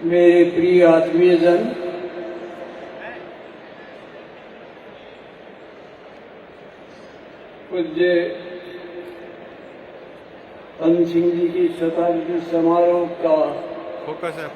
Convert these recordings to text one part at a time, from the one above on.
मेरे प्रिय आत्मीयजन, पूज्य तन सिंह जी की शताब्दी समारोह का फोकस है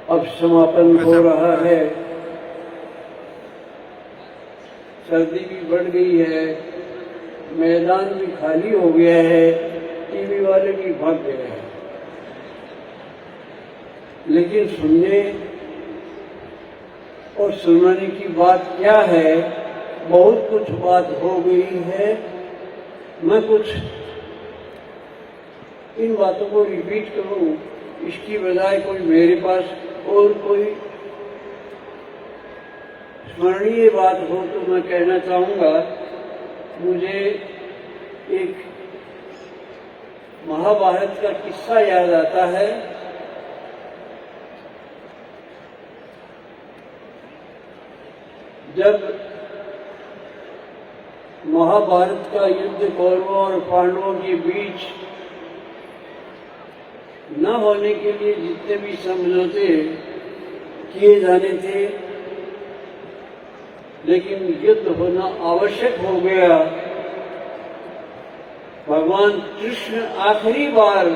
अब समापन हो रहा है। सर्दी भी बढ़ गई है, मैदान भी खाली हो गया है, टीवी वाले भी भाग गए हैं। लेकिन सुनने और सुनाने की बात क्या है, बहुत कुछ बात हो गई है। मैं कुछ इन बातों को रिपीट करूं, इसकी बजाय कोई मेरे पास और कोई स्मरणीय बात हो तो मैं कहना चाहूंगा। मुझे एक महाभारत का किस्सा याद आता है। जब महाभारत का युद्ध कौरवों और पांडवों के बीच न होने के लिए जितने भी समझौते किए जाने थे, लेकिन युद्ध होना आवश्यक हो गया। भगवान कृष्ण आखिरी बार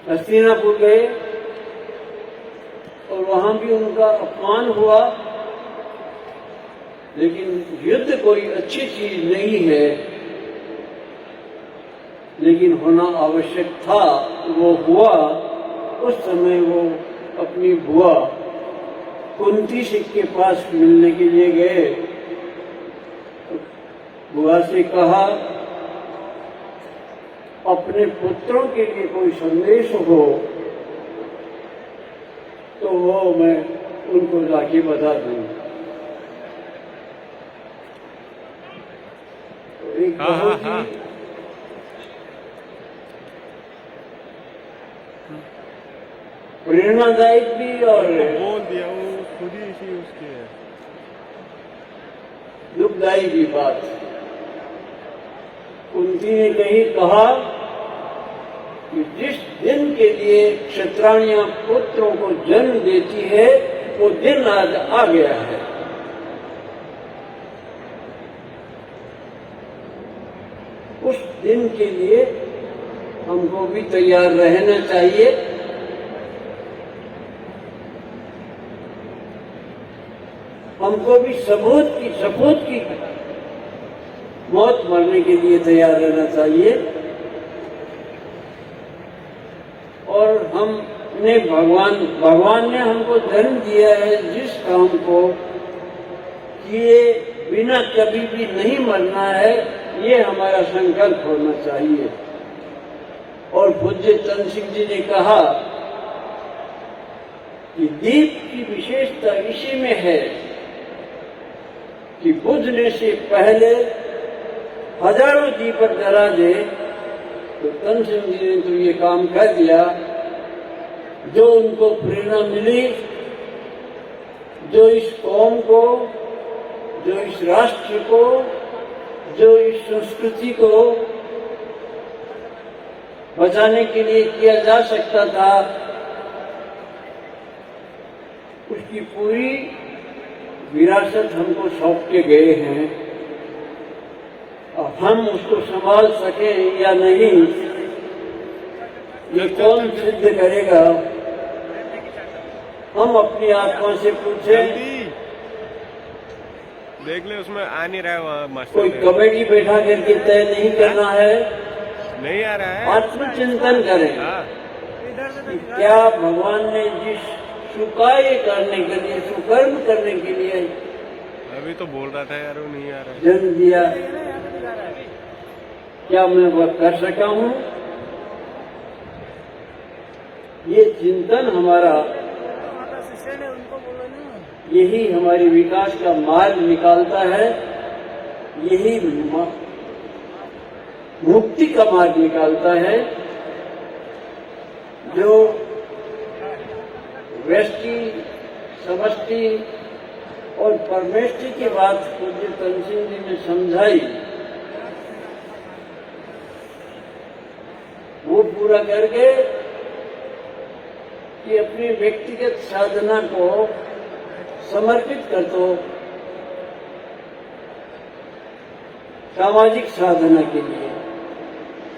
हस्तिनापुर गए और वहां भी उनका अपमान हुआ। लेकिन युद्ध कोई अच्छी चीज नहीं है, लेकिन होना आवश्यक था, वो हुआ। उस समय वो अपनी बुआ कुंती जी के पास मिलने के लिए गए। बुआ से कहा, अपने पुत्रों के लिए कोई संदेश हो तो वो मैं उनको जाके बता दूं। तो एक बहुत ही प्रेरणादायक भी और बोल दिया, वो खुद ही इसी उसके है। दुखदायी भी बात। कुंती ने कहीं कहा कि जिस दिन के लिए क्षत्राणियां पुत्रों को जन्म देती है, वो दिन आज आ गया है। उस दिन के लिए हमको भी तैयार रहना चाहिए। हमको भी सपूत की मौत मरने के लिए तैयार रहना चाहिए। और हमने भगवान ने हमको जन्म दिया है जिस काम को किए बिना कभी भी नहीं मरना है, ये हमारा संकल्प होना चाहिए। और पूज्य तन सिंह जी ने कहा कि दीप की विशेषता इसी में है कि बुझने से पहले हजारों दीपक जला दे। तो तन सिंह जी ने तो ये काम कर दिया। जो उनको प्रेरणा मिली, जो इस कौम को, जो इस राष्ट्र को, जो इस संस्कृति को बचाने के लिए किया जा सकता था, उसकी पूरी विरासत हमको सौंप के गए हैं। अब हम उसको संभाल सके या नहीं, ये कौन सिद्ध करेगा? हम अपनी आत्मा से पूछें। देख ले, उसमें आ नहीं रहा है वहाँ मास्टर। कोई कमेटी बैठा करके तय नहीं करना है, नहीं आ रहा है। आत्मचिंतन करें कि क्या भगवान ने जिस सुकार्य करने के लिए, सुकर्म करने के लिए अभी तो बोल रहा था यार, वो नहीं आ रहा है। जन्म दिया, क्या मैं वह कर सका हूं? ये चिंतन हमारा, यही हमारी विकास का मार्ग निकालता है, यही मुक्ति का मार्ग निकालता है। जो व्यष्टि, समष्टि और परमेष्टि की बात पूज्य तन सिंह जी ने समझाई, पूरा करके कि अपनी व्यक्तिगत साधना को समर्पित कर दो सामाजिक साधना के लिए,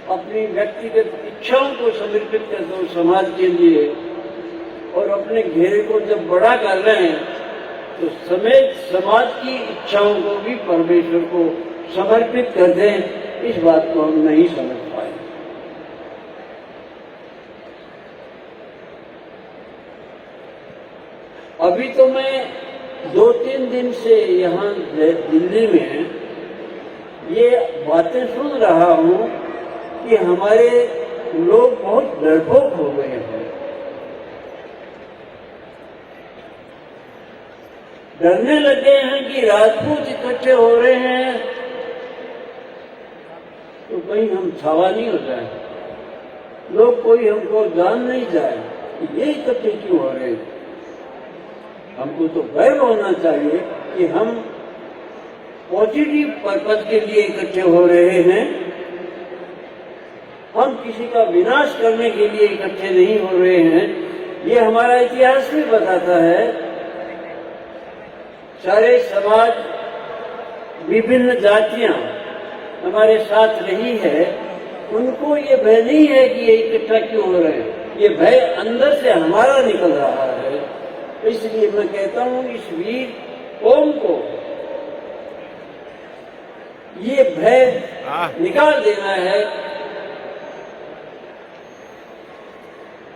अपनी व्यक्तिगत इच्छाओं को समर्पित कर दो समाज के लिए, और अपने घेरे को जब बड़ा कर रहे हैं तो समेत समाज की इच्छाओं को भी परमेश्वर को समर्पित कर दें। इस बात को हम नहीं समझ पाए। अभी तो मैं 2-3 दिन से यहाँ दिल्ली में ये बातें सुन रहा हूँ कि हमारे लोग बहुत डरपोक हो गए हैं, डरने लगे हैं कि राजपूत इकट्ठे हो रहे हैं तो कहीं हम छावा नहीं हो जाए, लोग कोई हमको जान नहीं जाए कि ये इकट्ठे क्यों हो रहे हैं। हमको तो गर्व होना चाहिए कि हम पॉजिटिव पर्पज के लिए इकट्ठे हो रहे हैं, हम किसी का विनाश करने के लिए इकट्ठे नहीं हो रहे हैं। ये हमारा इतिहास भी बताता है। सारे समाज, विभिन्न जातियां हमारे साथ रही है, उनको ये भय नहीं है कि ये इकट्ठा क्यों हो रहे हैं, ये भय अंदर से हमारा निकल रहा है। इसलिए मैं कहता हूं इस वीर कौम को ये भय निकाल देना है,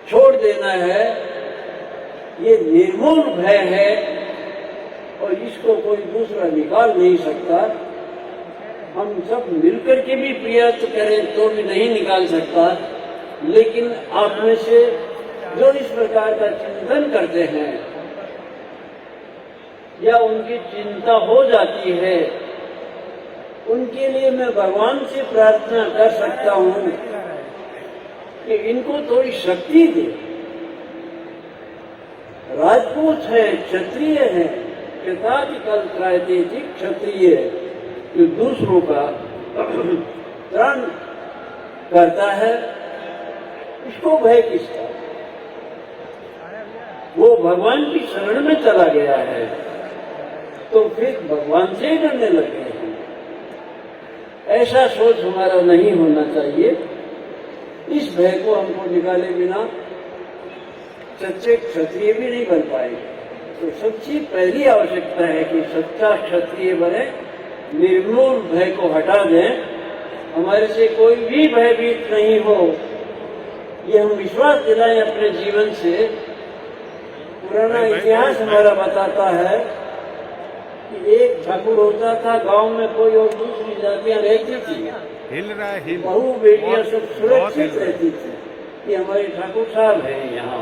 छोड़ देना है। ये निर्मूल भय है और इसको कोई दूसरा निकाल नहीं सकता। हम सब मिलकर के भी प्रयास करें तो भी नहीं निकाल सकता। लेकिन आप में से जो इस प्रकार का चिंतन करते हैं या उनकी चिंता हो जाती है, उनके लिए मैं भगवान से प्रार्थना कर सकता हूं कि इनको थोड़ी शक्ति दे। राजपूत है, क्षत्रिय है, क्षताधिकल त्रायतेति क्षत्रिय, जो दूसरों का त्राण करता है, इसको भय किसका? वो भगवान की शरण में चला गया है तो फिर भगवान से ही डरने लगे हैं। ऐसा सोच हमारा नहीं होना चाहिए। इस भय को हमको निकाले बिना सच्चे क्षत्रिय भी नहीं बन पाएंगे। तो सबसे पहली आवश्यकता है कि सच्चा क्षत्रिय बने, निर्मूल भय को हटा दें, हमारे से कोई भी भयभीत नहीं हो, ये हम विश्वास दिलाएं अपने जीवन से। पुराना इतिहास हमारा बताता है कि एक ठाकुर होता था, गांव में कोई और दूसरी जातियां रहती थी, हिल रहा है, हिल, बहू बेटियां सब सुरक्षित रहती थी कि हमारे ठाकुर साहब हैं यहाँ।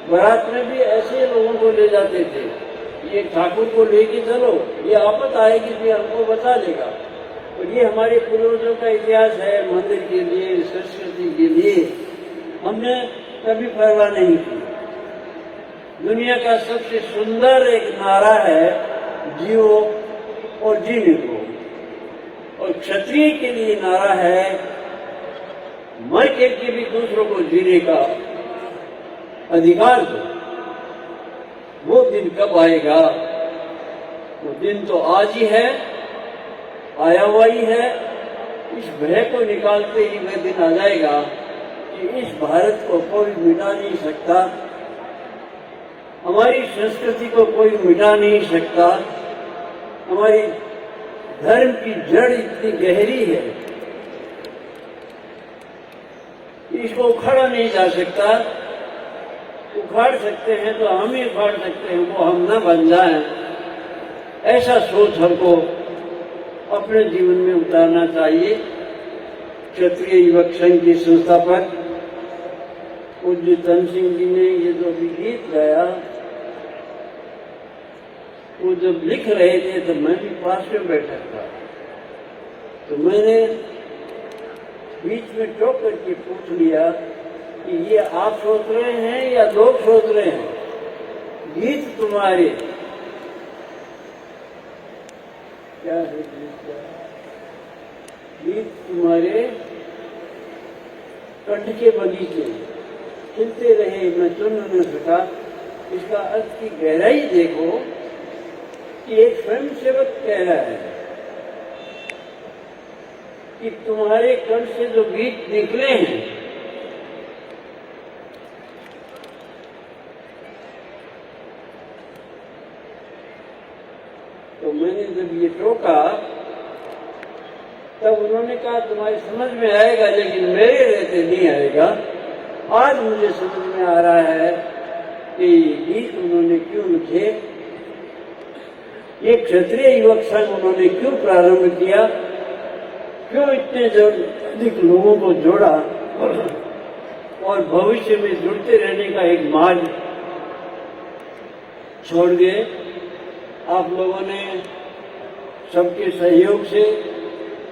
बारात में भी ऐसे लोगों को ले जाते थे, ये ठाकुर को लेके चलो, ये आपत आएगी भी हमको बचा लेगा। तो ये हमारे पूर्वजों का इतिहास है। मंदिर के लिए, संस्कृति के लिए हमने कभी परवाह नहीं की। दुनिया का सबसे सुंदर एक नारा है, जियो और जीने दो। और क्षत्रिय के लिए नारा है, मर के भी दूसरों को जीने का अधिकार दो। वो दिन कब आएगा? वो दिन तो आज ही है, आया हुआ ही है। इस भय को निकालते ही वह दिन आ जाएगा कि इस भारत को कोई मिटा नहीं सकता, हमारी संस्कृति को कोई मिटा नहीं सकता। हमारी धर्म की जड़ इतनी गहरी है, इसको उखाड़ा नहीं जा सकता। उखाड़ सकते हैं तो हम ही उखाड़ सकते हैं, वो हम न बन जाएं। ऐसा सोच हमको अपने जीवन में उतारना चाहिए। क्षत्रिय युवक संघ के संस्थापक पूज्य तन सिंह जी ने ये जो भी गीत गाया, वो जब लिख रहे थे तो मैं भी पास में बैठा था। तो मैंने बीच में टोक करके पूछ लिया कि ये आप सोच रहे हैं या लोग सोच रहे हैं? गीत तुम्हारे क्या है? गीत तुम्हारे कंठ के बगीचे खिलते रहे, मैं चुन न सका। इसका अर्थ की गहराई देखो कि एक स्वयं सेवक कह रहा है कि तुम्हारे कंठ से जो गीत निकले हैं तो मैंने जब ये टोका तब उन्होंने कहा तुम्हारी समझ में आएगा लेकिन मेरे रहते नहीं आएगा। आज मुझे समझ में आ रहा है कि गीत उन्होंने क्यों लिखे, ये क्षत्रिय युवक संघ उन्होंने क्यों प्रारंभ किया, क्यों इतने अधिक लोगों को जोड़ा और भविष्य में जुड़ते रहने का एक मार्ग छोड़ गए। आप लोगों ने सबके सहयोग से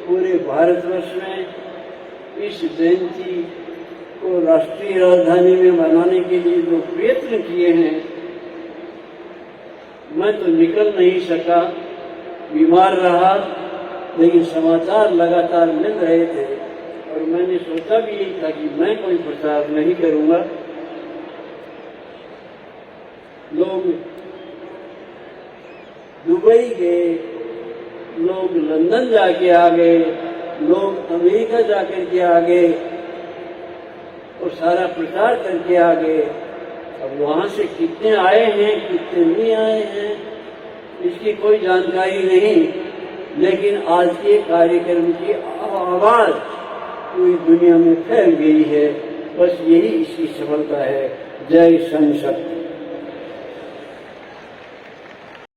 पूरे भारतवर्ष में इस जयंती को राष्ट्रीय राजधानी में मनाने के लिए जो प्रयत्न किए हैं, मैं तो निकल नहीं सका, बीमार रहा, लेकिन समाचार लगातार मिल रहे थे और मैंने सोचा भी यही था कि मैं कोई प्रचार नहीं करूंगा। लोग दुबई गए, लोग लंदन जाके आ गए, लोग अमेरिका जाकर के आ गए और सारा प्रचार करके आ गए। अब वहां से कितने आए हैं कितने नहीं आए हैं इसकी कोई जानकारी नहीं, लेकिन आज के कार्यक्रम की आवाज पूरी दुनिया में फैल गई है। बस यही इसकी सफलता है। जय संघ शक्ति।